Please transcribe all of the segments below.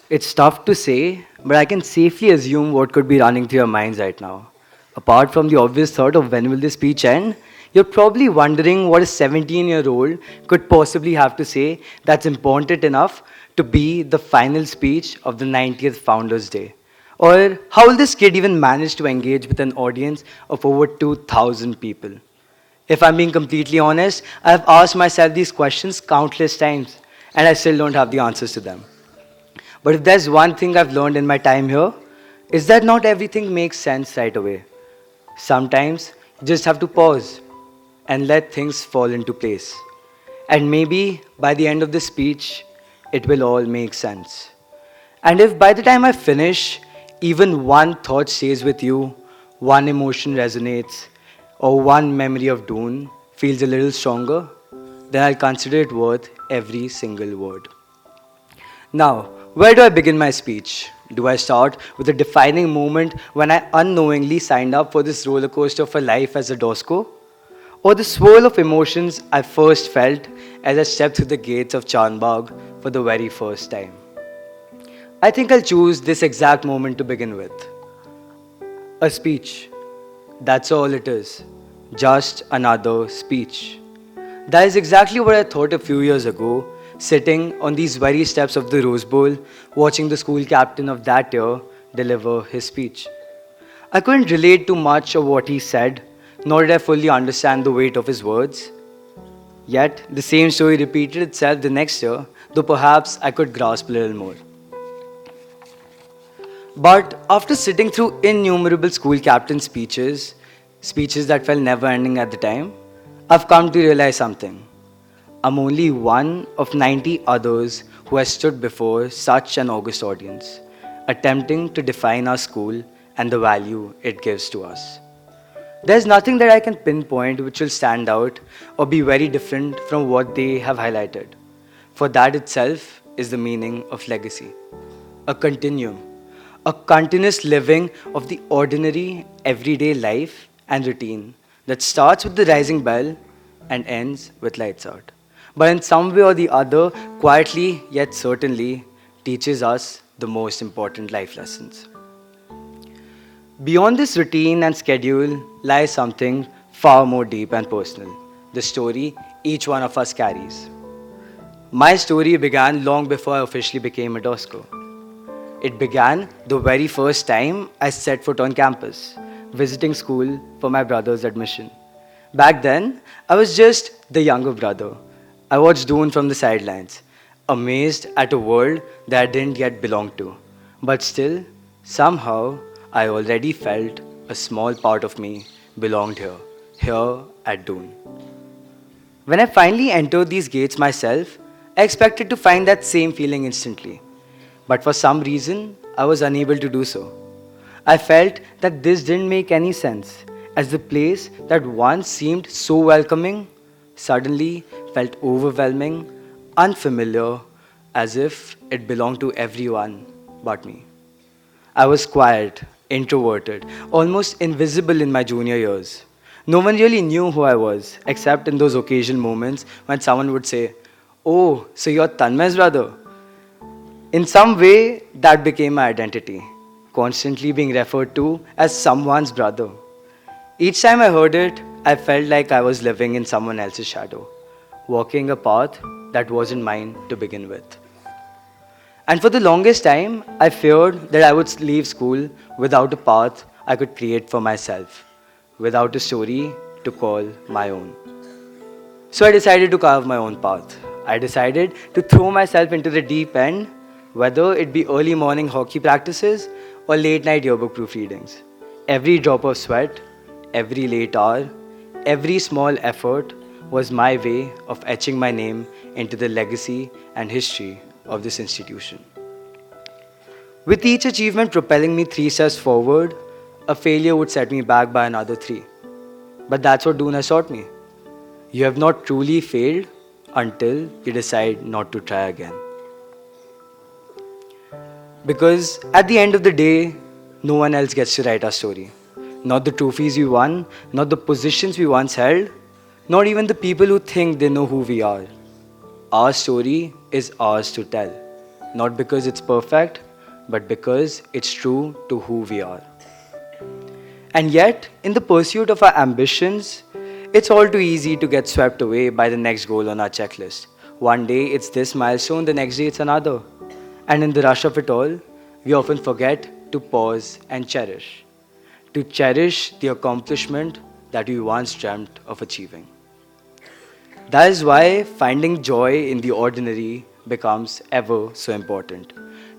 It's tough to say, but I can safely assume what could be running through your minds right now. Apart from the obvious thought of when will this speech end, you're probably wondering what a 17-year-old could possibly have to say that's important enough to be the final speech of the 90th Founders Day. Or how will this kid even manage to engage with an audience of over 2,000 people? If I'm being completely honest, I've asked myself these questions countless times, and I still don't have the answers to them. But if there's one thing I've learned in my time here, is that not everything makes sense right away. Sometimes you just have to pause and let things fall into place. And maybe by the end of the speech, it will all make sense. And if by the time I finish, even one thought stays with you, one emotion resonates, or one memory of Dune feels a little stronger, then I'll consider it worth every single word. Now, where do I begin my speech? Do I start with a defining moment when I unknowingly signed up for this roller coaster of a life as a DOSCO? Or the swirl of emotions I first felt as I stepped through the gates of Chandbagh for the very first time? I think I'll choose this exact moment to begin with. A speech. That's all it is. Just another speech. That is exactly what I thought a few years ago, sitting on these very steps of the Rose Bowl, watching the school captain of that year deliver his speech. I couldn't relate to much of what he said, nor did I fully understand the weight of his words. Yet, the same story repeated itself the next year, though perhaps I could grasp a little more. But after sitting through innumerable school captain speeches, speeches that felt never ending at the time, I've come to realize something. I'm only one of 90 others who has stood before such an august audience, attempting to define our school and the value it gives to us. There's nothing that I can pinpoint which will stand out or be very different from what they have highlighted. For that itself is the meaning of legacy. A continuum, a continuous living of the ordinary, everyday life and routine that starts with the rising bell and ends with lights out. But in some way or the other, quietly yet certainly, teaches us the most important life lessons. Beyond this routine and schedule lies something far more deep and personal, the story each one of us carries. My story began long before I officially became a DOSCO. It began the very first time I set foot on campus, visiting school for my brother's admission. Back then, I was just the younger brother. I watched Dune from the sidelines, amazed at a world that I didn't yet belong to. But still, somehow, I already felt a small part of me belonged here at Dune. When I finally entered these gates myself, I expected to find that same feeling instantly. But for some reason, I was unable to do so. I felt that this didn't make any sense, as the place that once seemed so welcoming suddenly felt overwhelming, unfamiliar, as if it belonged to everyone but me. I was quiet, introverted, almost invisible in my junior years. No one really knew who I was, except in those occasional moments when someone would say, "Oh, so you're Tanmay's brother?" In some way, that became my identity, constantly being referred to as someone's brother. Each time I heard it, I felt like I was living in someone else's shadow, walking a path that wasn't mine to begin with. And for the longest time, I feared that I would leave school without a path I could create for myself, without a story to call my own. So I decided to carve my own path. I decided to throw myself into the deep end, whether it be early morning hockey practices or late night yearbook proofreadings. Every drop of sweat, every late hour, every small effort was my way of etching my name into the legacy and history of this institution. With each achievement propelling me 3 steps forward, a failure would set me back by another three. But that's what Dune has taught me. You have not truly failed until you decide not to try again. Because at the end of the day, no one else gets to write our story. Not the trophies we won, not the positions we once held, not even the people who think they know who we are. Our story is ours to tell. not because it's perfect, but because it's true to who we are. And yet, in the pursuit of our ambitions, it's all too easy to get swept away by the next goal on our checklist. One day it's this milestone, the next day it's another. And in the rush of it all, we often forget to pause and cherish. To cherish the accomplishment that we once dreamt of achieving. That is why finding joy in the ordinary becomes ever so important.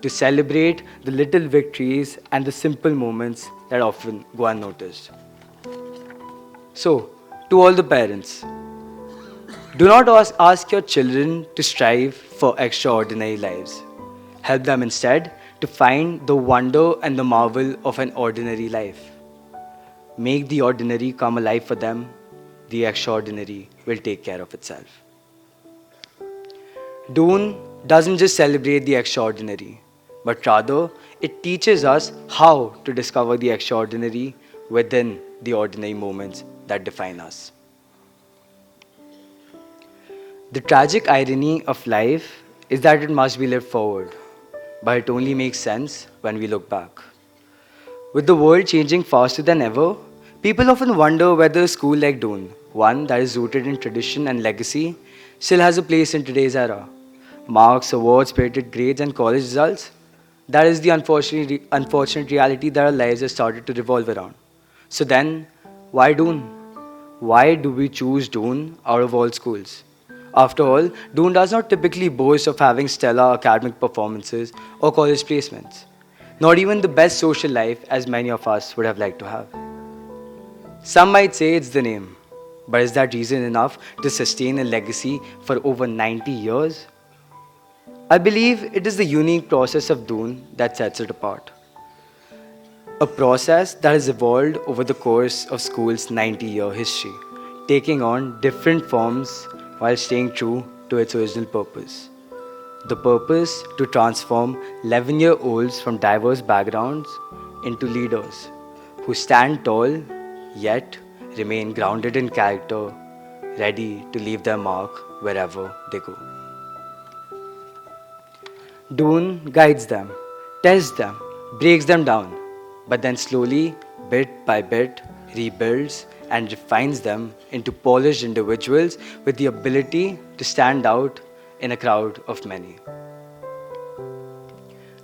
To celebrate the little victories and the simple moments that often go unnoticed. So, to all the parents, do not ask your children to strive for extraordinary lives. Help them instead to find the wonder and the marvel of an ordinary life. Make the ordinary come alive for them, the extraordinary will take care of itself. Doon doesn't just celebrate the extraordinary, but rather it teaches us how to discover the extraordinary within the ordinary moments that define us. The tragic irony of life is that it must be lived forward, but it only makes sense when we look back. With the world changing faster than ever, people often wonder whether a school like Doon, one that is rooted in tradition and legacy, still has a place in today's era. Marks, awards, spirited grades, and college results. That is the unfortunate reality that our lives have started to revolve around. So then, why Doon? Why do we choose Doon out of all schools? After all, Doon does not typically boast of having stellar academic performances or college placements, not even the best social life as many of us would have liked to have. Some might say it's the name, but is that reason enough to sustain a legacy for over 90 years? I believe it is the unique process of Doon that sets it apart. A process that has evolved over the course of school's 90-year history, taking on different forms while staying true to its original purpose. The purpose to transform 11-year-olds from diverse backgrounds into leaders who stand tall yet remain grounded in character, ready to leave their mark wherever they go. Doon guides them, tests them, breaks them down, but then slowly, bit by bit, rebuilds and refines them into polished individuals with the ability to stand out in a crowd of many.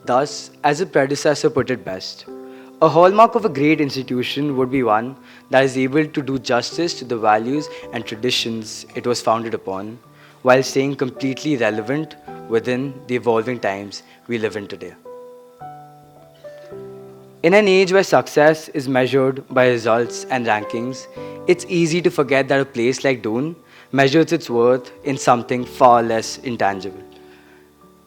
Thus, as a predecessor put it best, a hallmark of a great institution would be one that is able to do justice to the values and traditions it was founded upon, while staying completely relevant within the evolving times we live in today. In an age where success is measured by results and rankings, it's easy to forget that a place like Doon measures its worth in something far less intangible.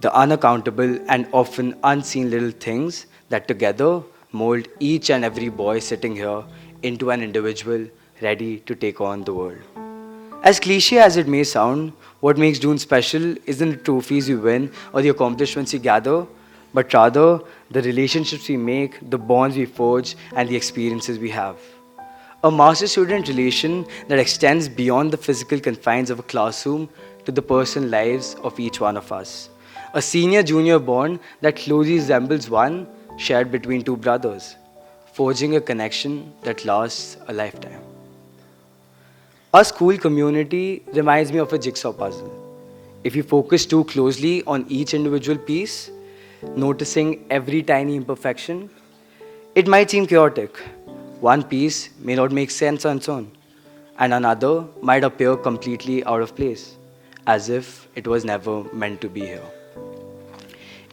The unaccountable and often unseen little things that together mold each and every boy sitting here into an individual ready to take on the world. As cliche as it may sound, what makes Doon special isn't the trophies we win or the accomplishments we gather, but rather the relationships we make, the bonds we forge, and the experiences we have. A master student relation that extends beyond the physical confines of a classroom to the personal lives of each one of us. A senior junior bond that closely resembles one shared between two brothers, forging a connection that lasts a lifetime. Our school community reminds me of a jigsaw puzzle. If you focus too closely on each individual piece, noticing every tiny imperfection, it might seem chaotic. One piece may not make sense on its own, and another might appear completely out of place, as if it was never meant to be here.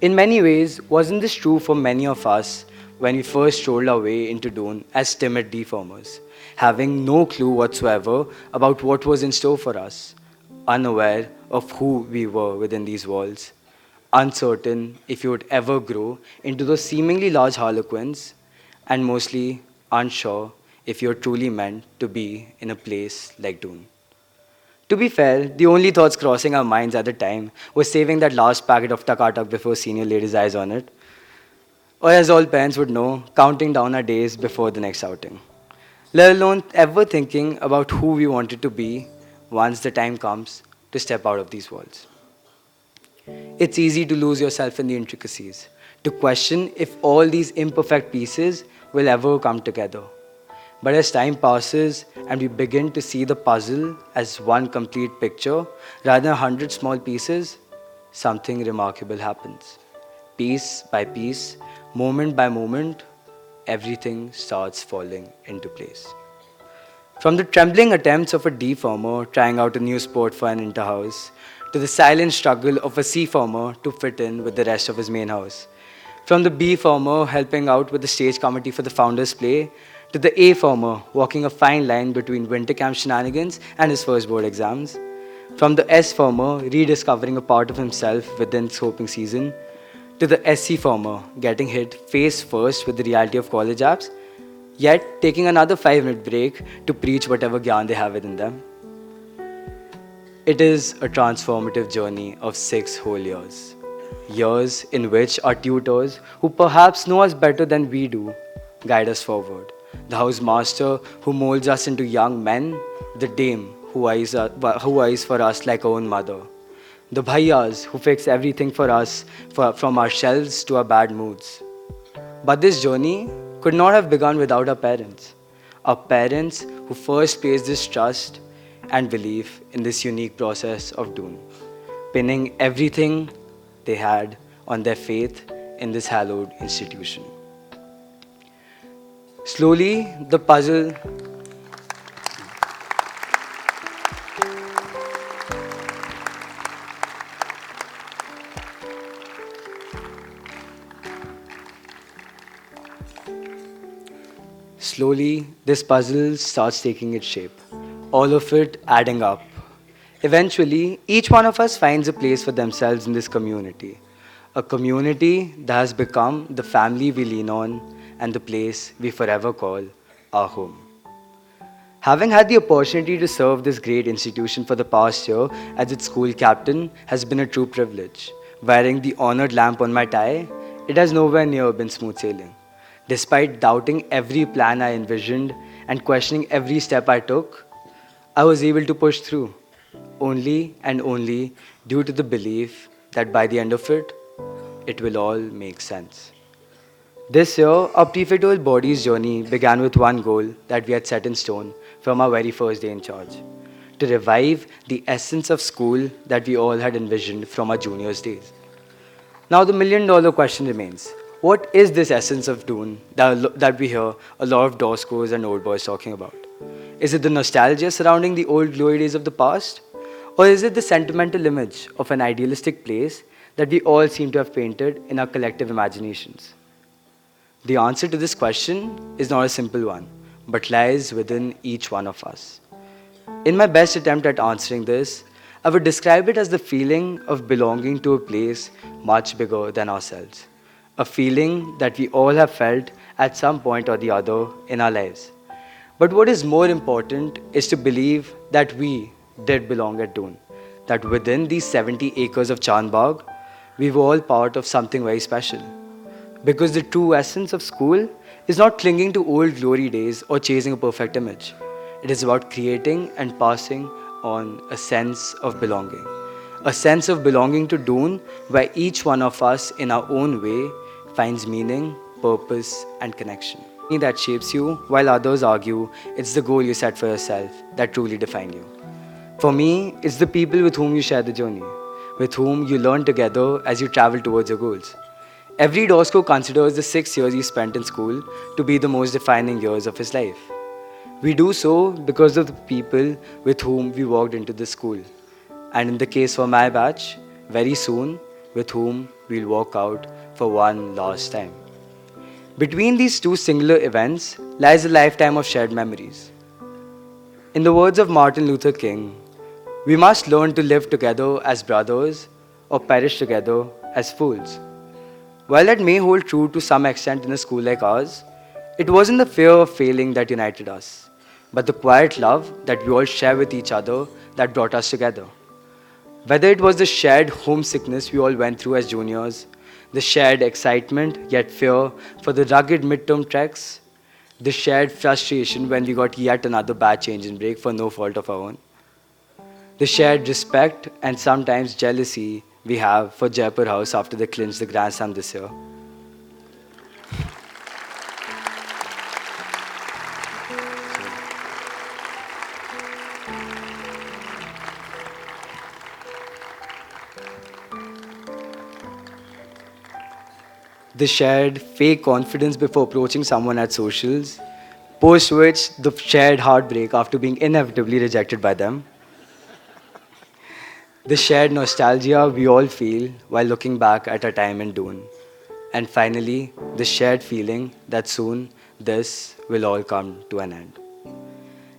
In many ways, wasn't this true for many of us when we first strolled our way into Doon as timid deformers, having no clue whatsoever about what was in store for us, unaware of who we were within these walls, uncertain if you would ever grow into those seemingly large harlequins, and mostly unsure if you're truly meant to be in a place like Doon. To be fair, the only thoughts crossing our minds at the time was saving that last packet of Takatak before senior laid his eyes on it, or as all parents would know, counting down our days before the next outing. Let alone ever thinking about who we wanted to be once the time comes to step out of these walls. It's easy to lose yourself in the intricacies, to question if all these imperfect pieces will ever come together. But as time passes and we begin to see the puzzle as one complete picture rather than 100 small pieces, something remarkable happens. Piece by piece, moment by moment, everything starts falling into place. From the trembling attempts of a D farmer trying out a new sport for an interhouse, to the silent struggle of a C farmer to fit in with the rest of his main house. From the B farmer helping out with the stage committee for the founders' play, to the A farmer walking a fine line between winter camp shenanigans and his first board exams. From the S farmer rediscovering a part of himself within scoping season, to the SC farmer getting hit face first with the reality of college apps, yet taking another 5-minute break to preach whatever gyan they have within them. It is a transformative journey of 6 whole years. Years in which our tutors, who perhaps know us better than we do, guide us forward. The house master who molds us into young men, the dame who eyes for us like our own mother. The bhaiyas who fix everything for us, from our shelves to our bad moods. But this journey could not have begun without our parents. Our parents who first placed this trust and belief in this unique process of Doon, pinning everything they had on their faith in this hallowed institution. Slowly, the puzzle Slowly, this puzzle starts taking its shape, all of it adding up. Eventually, each one of us finds a place for themselves in this community, a community that has become the family we lean on and the place we forever call our home. Having had the opportunity to serve this great institution for the past year as its school captain has been a true privilege. Wearing the honored lamp on my tie, it has nowhere near been smooth sailing. Despite doubting every plan I envisioned and questioning every step I took, I was able to push through, only and only due to the belief that by the end of it, it will all make sense. This year, our prefectural body's journey began with one goal that we had set in stone from our very first day in charge: to revive the essence of school that we all had envisioned from our juniors' days. Now, the $1,000,000 question remains: what is this essence of Doon that we hear a lot of Doskos and old boys talking about? Is it the nostalgia surrounding the old glory days of the past? Or is it the sentimental image of an idealistic place that we all seem to have painted in our collective imaginations? The answer to this question is not a simple one, but lies within each one of us. In my best attempt at answering this, I would describe it as the feeling of belonging to a place much bigger than ourselves. A feeling that we all have felt at some point or the other in our lives. But what is more important is to believe that we did belong at Doon. That within these 70 acres of Chandbagh, we were all part of something very special. Because the true essence of school is not clinging to old glory days or chasing a perfect image. It is about creating and passing on a sense of belonging. A sense of belonging to Doon where each one of us in our own way finds meaning, purpose and connection. That shapes you while others argue it's the goal you set for yourself that truly define you. For me, it's the people with whom you share the journey, with whom you learn together as you travel towards your goals. Every Dosko considers the 6 years he spent in school to be the most defining years of his life. We do so because of the people with whom we walked into the school. And in the case for my batch, very soon, with whom we'll walk out for one last time. Between these two singular events lies a lifetime of shared memories. In the words of Martin Luther King, we must learn to live together as brothers or perish together as fools. While that may hold true to some extent in a school like ours, it wasn't the fear of failing that united us, but the quiet love that we all share with each other that brought us together. Whether it was the shared homesickness we all went through as juniors, the shared excitement yet fear for the rugged midterm treks, the shared frustration when we got yet another bad change in break for no fault of our own, the shared respect and sometimes jealousy we have for Jaipur House after they clinched the Grand Slam this year. They shared fake confidence before approaching someone at socials, post which the shared heartbreak after being inevitably rejected by them. The shared nostalgia we all feel while looking back at our time in Dune. And finally, the shared feeling that soon this will all come to an end.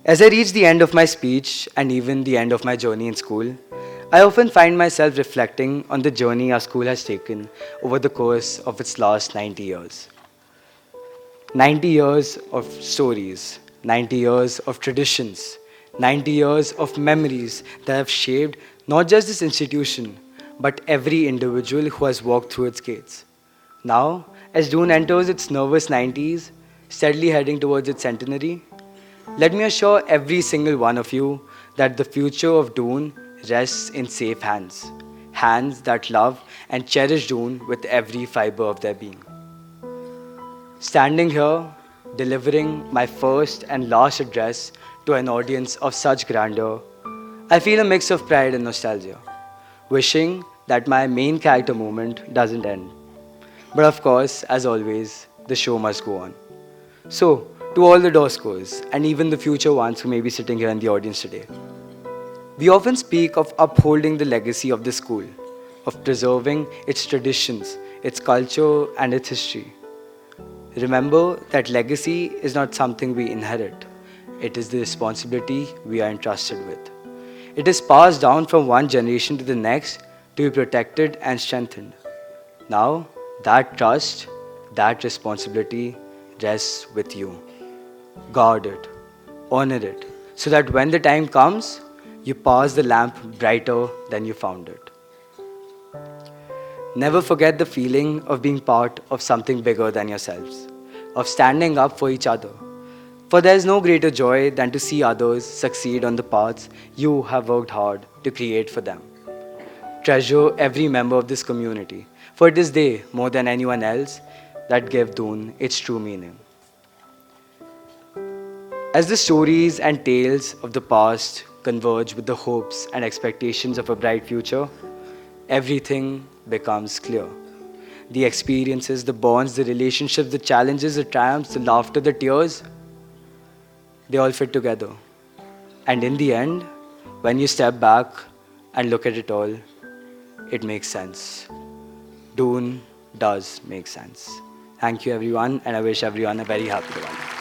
As I reach the end of my speech and even the end of my journey in school, I often find myself reflecting on the journey our school has taken over the course of its last 90 years. 90 years of stories, 90 years of traditions, 90 years of memories that have shaped not just this institution, but every individual who has walked through its gates. Now, as Dune enters its nervous 90s, steadily heading towards its centenary, let me assure every single one of you that the future of Dune rests in safe hands. Hands that love and cherish Dune with every fiber of their being. Standing here, delivering my first and last address to an audience of such grandeur, I feel a mix of pride and nostalgia, wishing that my main character moment doesn't end. But of course, as always, the show must go on. So, to all the Doscos and even the future ones who may be sitting here in the audience today, we often speak of upholding the legacy of the school, of preserving its traditions, its culture, and its history. Remember that legacy is not something we inherit, it is the responsibility we are entrusted with. It is passed down from one generation to the next to be protected and strengthened. Now, that trust, that responsibility rests with you. Guard it, honor it, so that when the time comes, you pass the lamp brighter than you found it. Never forget the feeling of being part of something bigger than yourselves, of standing up for each other. For there is no greater joy than to see others succeed on the paths you have worked hard to create for them. Treasure every member of this community, for it is they, more than anyone else, that give Dune its true meaning. As the stories and tales of the past converge with the hopes and expectations of a bright future, everything becomes clear. The experiences, the bonds, the relationships, the challenges, the triumphs, the laughter, the tears, they all fit together. And in the end, when you step back and look at it all, it makes sense. Dune does make sense. Thank you everyone, and I wish everyone a very happy Diwali.